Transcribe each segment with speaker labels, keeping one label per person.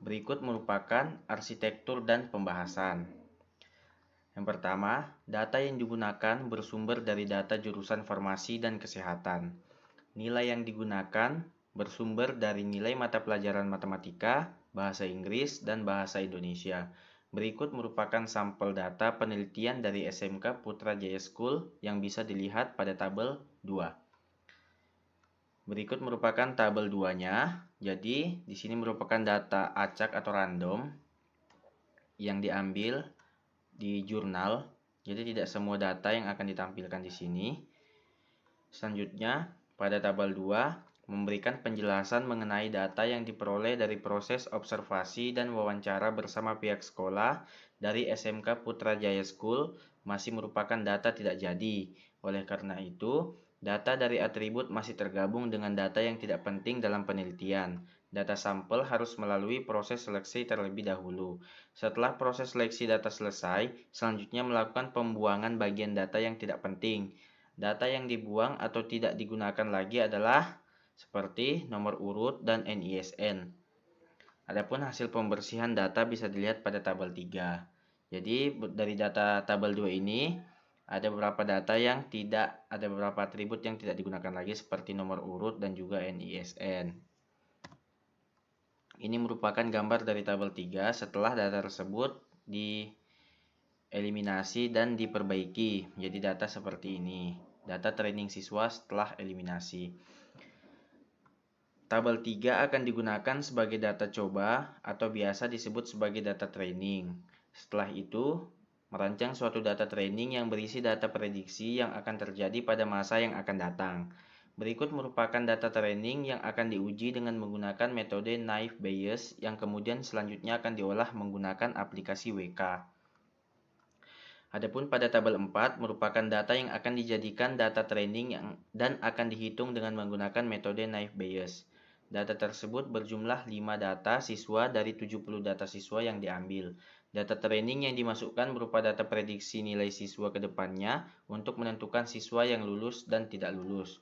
Speaker 1: Berikut merupakan arsitektur dan pembahasan. Yang pertama, data yang digunakan bersumber dari data jurusan farmasi dan kesehatan. Nilai yang digunakan bersumber dari nilai mata pelajaran matematika, bahasa Inggris, dan bahasa Indonesia. Berikut merupakan sampel data penelitian dari SMK Putrajaya School yang bisa dilihat pada tabel 2. Berikut merupakan tabel 2-nya. Jadi, di sini merupakan data acak atau random yang diambil di jurnal. Jadi, tidak semua data yang akan ditampilkan di sini. Selanjutnya, pada tabel 2 memberikan penjelasan mengenai data yang diperoleh dari proses observasi dan wawancara bersama pihak sekolah dari SMK Putrajaya School masih merupakan data tidak jadi. Oleh karena itu, data dari atribut masih tergabung dengan data yang tidak penting dalam penelitian. Data sampel harus melalui proses seleksi terlebih dahulu. Setelah proses seleksi data selesai, selanjutnya melakukan pembuangan bagian data yang tidak penting. Data yang dibuang atau tidak digunakan lagi adalah seperti nomor urut dan NISN. Adapun hasil pembersihan data bisa dilihat pada tabel 3. Jadi dari data tabel 2 ini ada beberapa atribut yang tidak digunakan lagi seperti nomor urut dan juga NISN. Ini merupakan gambar dari tabel 3 setelah data tersebut dieliminasi dan diperbaiki menjadi data seperti ini. Data training siswa setelah eliminasi. Tabel 3 akan digunakan sebagai data coba atau biasa disebut sebagai data training. Setelah itu, merancang suatu data training yang berisi data prediksi yang akan terjadi pada masa yang akan datang. Berikut merupakan data training yang akan diuji dengan menggunakan metode naive Bayes yang kemudian selanjutnya akan diolah menggunakan aplikasi WK. Adapun pada tabel 4 merupakan data yang akan dijadikan data training dan akan dihitung dengan menggunakan metode naive Bayes. Data tersebut berjumlah 5 data siswa dari 70 data siswa yang diambil. Data training yang dimasukkan berupa data prediksi nilai siswa ke depannya untuk menentukan siswa yang lulus dan tidak lulus.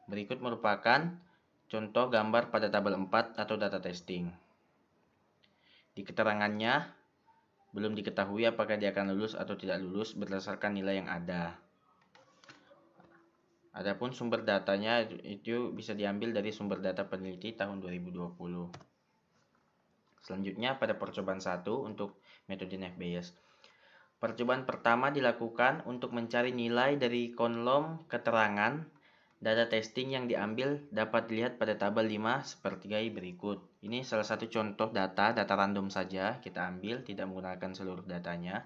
Speaker 1: Berikut merupakan contoh gambar pada tabel 4 atau data testing. Di keterangannya, belum diketahui apakah dia akan lulus atau tidak lulus berdasarkan nilai yang ada. Adapun sumber datanya itu bisa diambil dari sumber data peneliti tahun 2020. Selanjutnya pada percobaan 1 untuk metode naive Bayes. Percobaan pertama dilakukan untuk mencari nilai dari kolom keterangan. Data testing yang diambil dapat dilihat pada tabel 5 seperti berikut. Ini salah satu contoh data random saja kita ambil, tidak menggunakan seluruh datanya.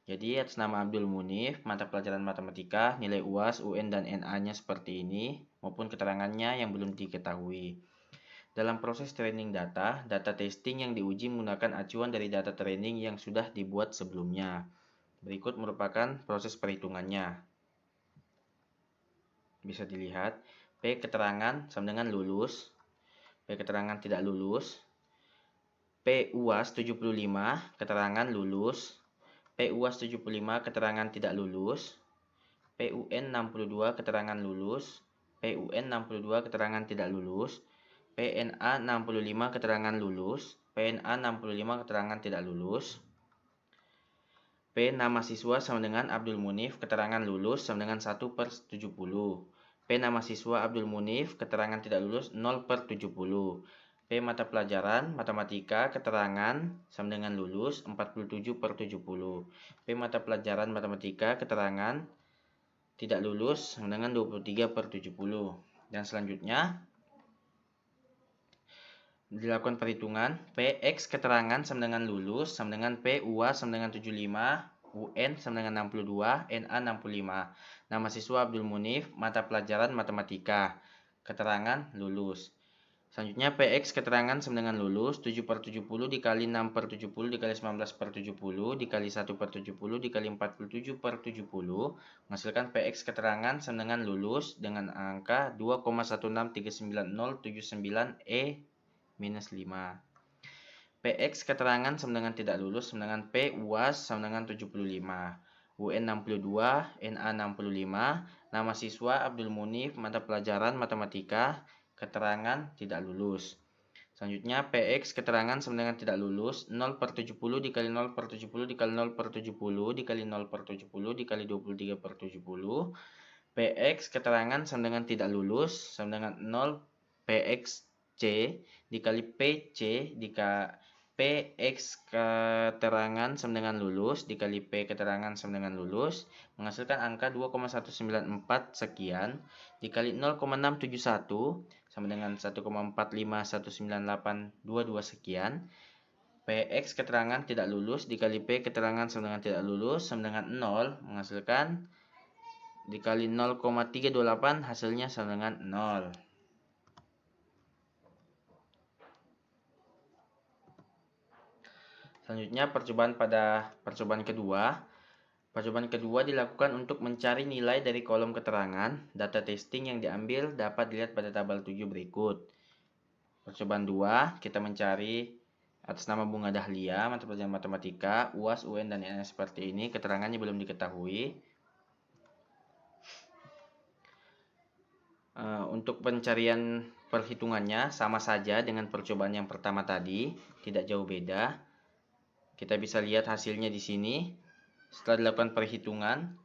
Speaker 1: Jadi atas nama Abdul Munif, mata pelajaran matematika, nilai UAS, UN, dan NA-nya seperti ini, maupun keterangannya yang belum diketahui. Dalam proses training data testing yang diuji menggunakan acuan dari data training yang sudah dibuat sebelumnya. Berikut merupakan proses perhitungannya. Bisa dilihat, P keterangan sama dengan lulus, P keterangan tidak lulus, P UAS 75 keterangan lulus, P UAS 75 keterangan tidak lulus, PUN 62 keterangan lulus, PUN 62 keterangan tidak lulus, PNA 65 keterangan lulus, PNA 65 keterangan tidak lulus. P nama siswa sama dengan Abdul Munif keterangan lulus sama dengan 1/70. P nama siswa Abdul Munif keterangan tidak lulus 0/70. P mata pelajaran matematika keterangan sama dengan lulus 47/70. P mata pelajaran matematika keterangan tidak lulus sama dengan 23/70. Dan selanjutnya dilakukan perhitungan PX keterangan sama dengan lulus sama dengan P UAS sama dengan 75, UN sama dengan 62, NA 65. Nama siswa Abdul Munif, mata pelajaran matematika, keterangan lulus. Selanjutnya PX keterangan sama dengan lulus 7/70 dikali 6/70 dikali 19/70 dikali 1/70 dikali 47/70 menghasilkan PX keterangan sama dengan lulus dengan angka 2,1639079E-5. PX keterangan sama dengan tidak lulus sama dengan P UAS sama dengan 75, UN 62, NA 65, nama siswa Abdul Munif, mata pelajaran matematika, keterangan tidak lulus. Selanjutnya PX keterangan sama dengan tidak lulus 0/70 dikali 0/70 dikali 0/70 dikali 0/70 dikali 23/70. PX keterangan sama dengan tidak lulus sama dengan 0 PXC dikali PC dikali PX keterangan sama dengan lulus dikali P keterangan sama dengan lulus menghasilkan angka 2,194 sekian dikali 0,671 sama dengan 1,45198822 sekian. PX keterangan tidak lulus dikali P keterangan sama dengan tidak lulus sama dengan 0 menghasilkan dikali 0,328 hasilnya sama dengan 0. Selanjutnya percobaan kedua. Percobaan kedua dilakukan untuk mencari nilai dari kolom keterangan. Data testing yang diambil dapat dilihat pada tabel 7 berikut. Percobaan 2, kita mencari atas nama Bunga Dahlia, mata pelajaran matematika, UAS, UN, dan NS seperti ini. Keterangannya belum diketahui. Untuk pencarian perhitungannya sama saja dengan percobaan yang pertama tadi, tidak jauh beda. Kita bisa lihat hasilnya di sini. Setelah dilakukan perhitungan,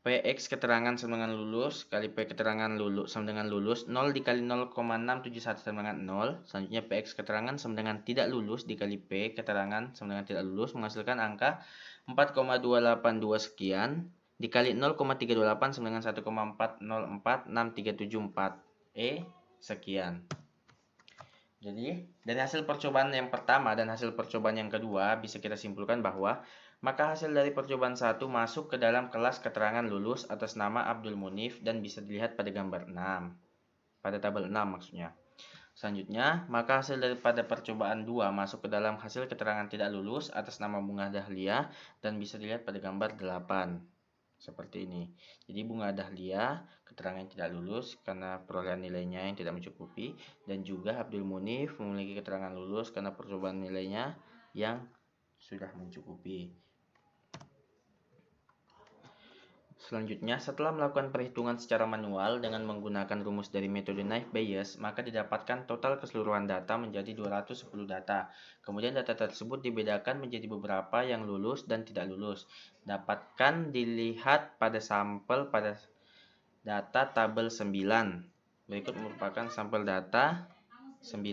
Speaker 1: PX keterangan sama dengan lulus kali P keterangan lulus sama dengan lulus 0 dikali 0,671 sama dengan 0. Selanjutnya PX keterangan sama dengan tidak lulus dikali P keterangan sama dengan tidak lulus menghasilkan angka 4,282 sekian dikali 0,328 sama dengan 1,4046374 sekian. Jadi, dari hasil percobaan yang pertama dan hasil percobaan yang kedua, bisa kita simpulkan bahwa maka hasil dari percobaan 1 masuk ke dalam kelas keterangan lulus atas nama Abdul Munif dan bisa dilihat pada gambar 6. Pada tabel 6 maksudnya. Selanjutnya, maka hasil daripada percobaan 2 masuk ke dalam hasil keterangan tidak lulus atas nama Bunga Dahlia dan bisa dilihat pada gambar 8. Seperti ini. Jadi Bunga Dahlia keterangan tidak lulus karena perolehan nilainya yang tidak mencukupi dan juga Abdul Munif memiliki keterangan lulus karena percobaan nilainya yang sudah mencukupi. Selanjutnya, setelah melakukan perhitungan secara manual dengan menggunakan rumus dari metode Naive-Bayes, maka didapatkan total keseluruhan data menjadi 210 data. Kemudian data tersebut dibedakan menjadi beberapa yang lulus dan tidak lulus. Dapatkan dilihat pada sampel pada data tabel 9. Berikut merupakan sampel data 9.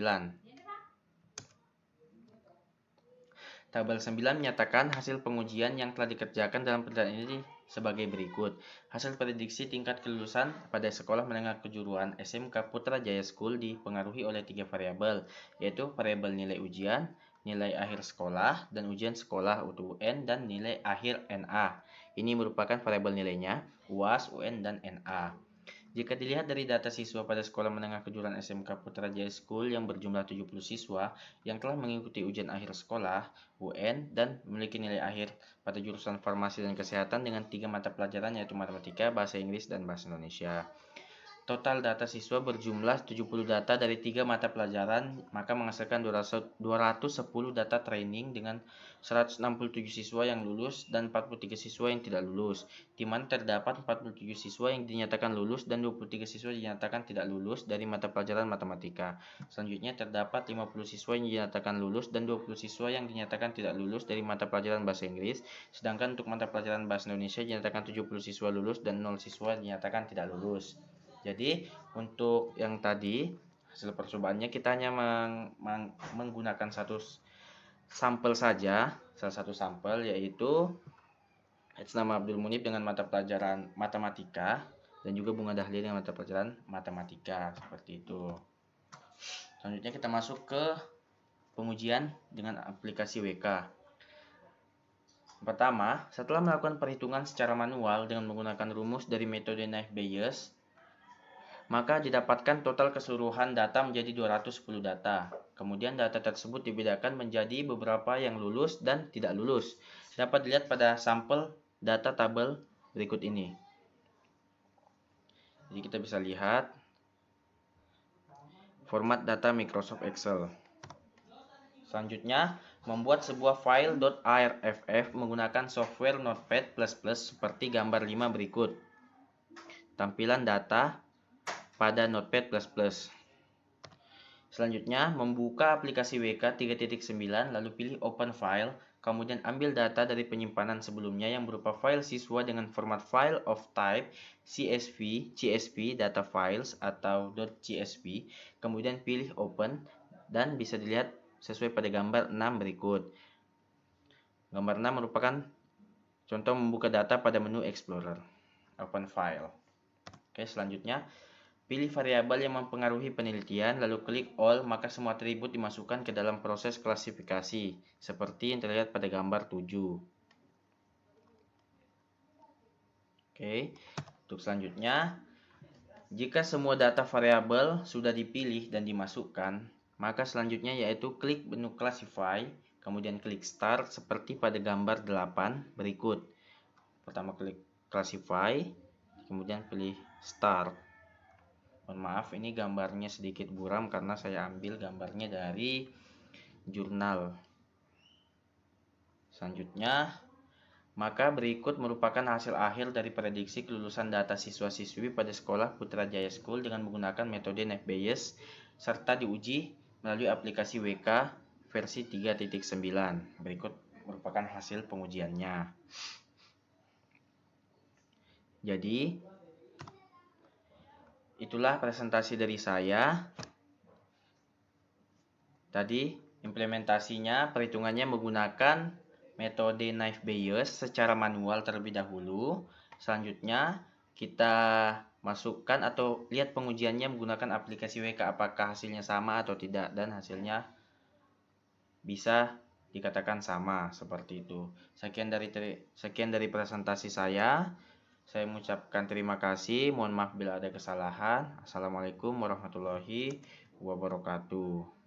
Speaker 1: Tabel 9 menyatakan hasil pengujian yang telah dikerjakan dalam penelitian ini sebagai berikut. Hasil prediksi tingkat kelulusan pada sekolah menengah kejuruan SMK Putrajaya School dipengaruhi oleh 3 variabel, yaitu variabel nilai ujian, nilai akhir sekolah, dan ujian sekolah (UN) dan nilai akhir NA. Ini merupakan variabel nilainya UAS, UN, dan NA. Jika dilihat dari data siswa pada sekolah menengah kejuruan SMK Putrajaya School yang berjumlah 70 siswa yang telah mengikuti ujian akhir sekolah (UN) dan memiliki nilai akhir pada jurusan farmasi dan kesehatan dengan 3 mata pelajaran yaitu matematika, bahasa Inggris, dan bahasa Indonesia. Total data siswa berjumlah 70 data dari 3 mata pelajaran, maka menghasilkan 210 data training dengan 167 siswa yang lulus dan 43 siswa yang tidak lulus, di mana terdapat 47 siswa yang dinyatakan lulus dan 23 siswa dinyatakan tidak lulus dari mata pelajaran matematika. Selanjutnya terdapat 50 siswa yang dinyatakan lulus dan 20 siswa yang dinyatakan tidak lulus dari mata pelajaran bahasa Inggris, sedangkan untuk mata pelajaran bahasa Indonesia dinyatakan 70 siswa lulus dan 0 siswa dinyatakan tidak lulus. Jadi untuk yang tadi hasil percobaannya kita hanya menggunakan satu sampel saja, salah satu sampel yaitu atas nama Abdul Munif dengan mata pelajaran matematika dan juga Bunga Dahlia dengan mata pelajaran matematika seperti itu. Selanjutnya kita masuk ke pengujian dengan aplikasi WK. Pertama, setelah melakukan perhitungan secara manual dengan menggunakan rumus dari metode Naive-Bayes, maka didapatkan total keseluruhan data menjadi 210 data. Kemudian data tersebut dibedakan menjadi beberapa yang lulus dan tidak lulus. Dapat dilihat pada sampel data tabel berikut ini. Jadi kita bisa lihat format data Microsoft Excel. Selanjutnya, membuat sebuah file .arff menggunakan software Notepad++ seperti gambar 5 berikut. Tampilan data pada Notepad++. Selanjutnya, membuka aplikasi WK 3.9 lalu pilih Open File, kemudian ambil data dari penyimpanan sebelumnya yang berupa file siswa dengan format file of type CSV, data files atau .csv, kemudian pilih Open dan bisa dilihat sesuai pada gambar 6 berikut. Gambar 6 merupakan contoh membuka data pada menu Explorer. Open File. Oke, selanjutnya pilih variabel yang mempengaruhi penelitian, lalu klik All, maka semua atribut dimasukkan ke dalam proses klasifikasi, seperti yang terlihat pada gambar 7. Oke, untuk selanjutnya, jika semua data variabel sudah dipilih dan dimasukkan, maka selanjutnya yaitu klik menu Classify, kemudian klik Start seperti pada gambar 8 berikut. Pertama klik Classify, kemudian pilih Start. Mohon maaf, ini gambarnya sedikit buram karena saya ambil gambarnya dari jurnal. Selanjutnya, maka berikut merupakan hasil akhir dari prediksi kelulusan data siswa-siswi pada sekolah Putrajaya School dengan menggunakan metode Knife Bayes serta diuji melalui aplikasi WK versi 3.9. Berikut merupakan hasil pengujiannya. Jadi, itulah presentasi dari saya. Tadi implementasinya, perhitungannya menggunakan metode Knife Bayes secara manual terlebih dahulu. Selanjutnya kita masukkan atau lihat pengujiannya menggunakan aplikasi WK apakah hasilnya sama atau tidak, dan hasilnya bisa dikatakan sama seperti itu. Sekian dari presentasi saya. Saya mengucapkan terima kasih. Mohon maaf bila ada kesalahan. Assalamualaikum warahmatullahi wabarakatuh.